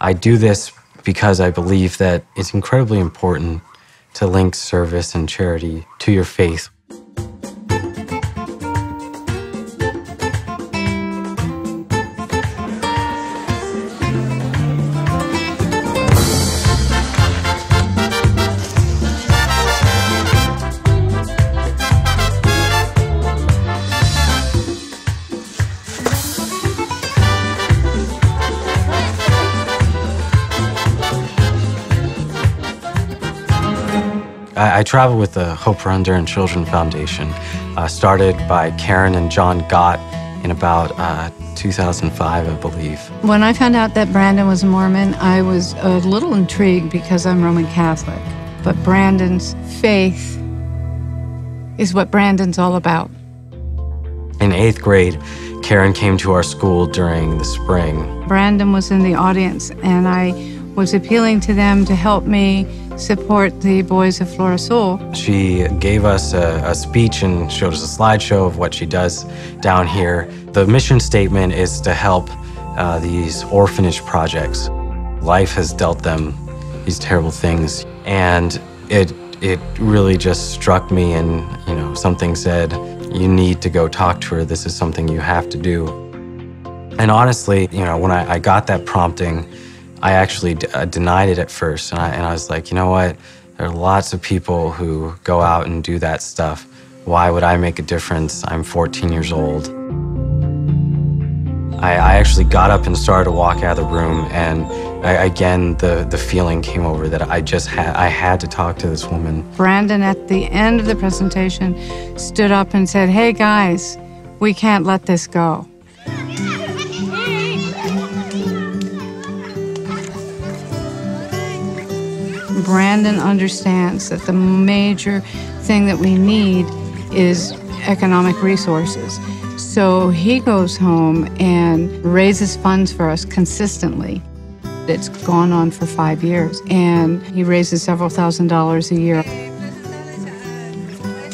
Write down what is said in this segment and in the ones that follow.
I do this because I believe that it's incredibly important to link service and charity to your faith. I travel with the Hope for Unborn Children Foundation, started by Karen and John Gott in about 2005, I believe. When I found out that Brandon was a Mormon, I was a little intrigued because I'm Roman Catholic. But Brandon's faith is what Brandon's all about. In 8th grade, Karen came to our school during the spring. Brandon was in the audience, and I was appealing to them to help me support the boys of Flor Azul. She gave us a speech and showed us a slideshow of what she does down here. The mission statement is to help these orphanage projects. Life has dealt them these terrible things, and it really just struck me, and something said, you need to go talk to her. This is something you have to do. And honestly, when I got that prompting, I actually denied it at first, and I was like, you know what? There are lots of people who go out and do that stuff. Why would I make a difference? I'm 14 years old. I actually got up and started to walk out of the room, and again, the feeling came over that I had to talk to this woman. Brandon, at the end of the presentation, stood up and said, hey guys, we can't let this go. Brandon understands that the major thing that we need is economic resources. So he goes home and raises funds for us consistently. It's gone on for 5 years, and he raises several $1,000s a year.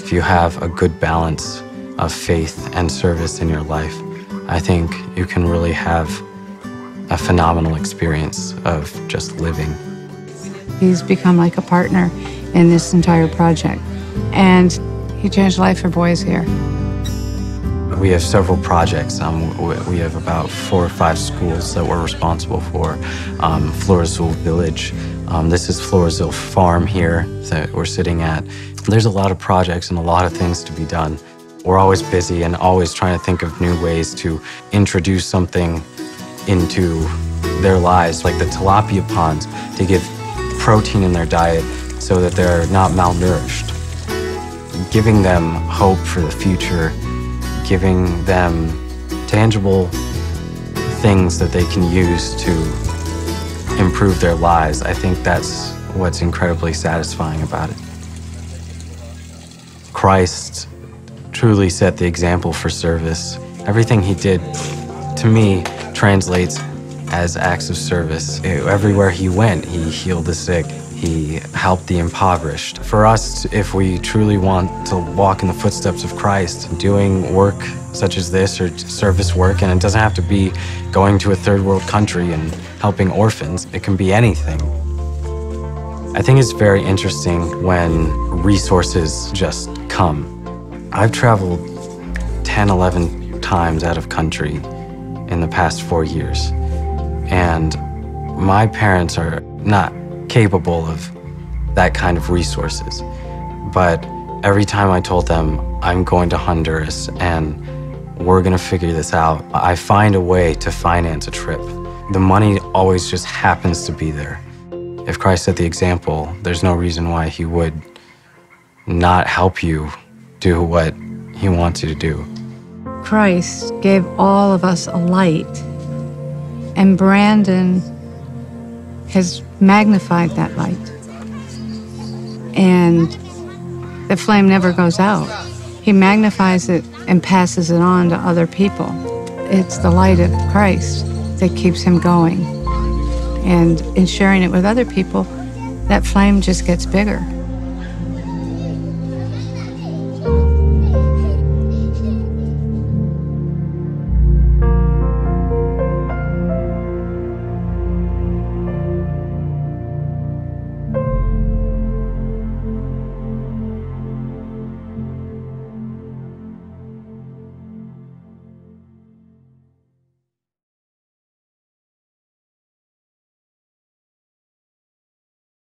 If you have a good balance of faith and service in your life, I think you can really have a phenomenal experience of just living. He's become like a partner in this entire project, and he changed life for boys here. We have several projects. We have about 4 or 5 schools that we're responsible for. Flor Azul Village. This is Flor Azul Farm here that we're sitting at. There's a lot of projects and a lot of things to be done. We're always busy and always trying to think of new ways to introduce something into their lives, like the tilapia ponds, to give protein in their diet so that they're not malnourished. Giving them hope for the future, giving them tangible things that they can use to improve their lives. I think that's what's incredibly satisfying about it. Christ truly set the example for service. Everything he did, to me, translates as acts of service. Everywhere he went, he healed the sick. He helped the impoverished. For us, if we truly want to walk in the footsteps of Christ, doing work such as this or service work, and it doesn't have to be going to a third world country and helping orphans, it can be anything. I think it's very interesting when resources just come. I've traveled 10, 11 times out of country in the past 4 years. And my parents are not capable of that kind of resources. But every time I told them, I'm going to Honduras and we're gonna figure this out, I find a way to finance a trip. The money always just happens to be there. If Christ set the example, there's no reason why he would not help you do what he wants you to do. Christ gave all of us a light, and Brandon has magnified that light. And the flame never goes out. He magnifies it and passes it on to other people. It's the light of Christ that keeps him going. And in sharing it with other people, that flame just gets bigger.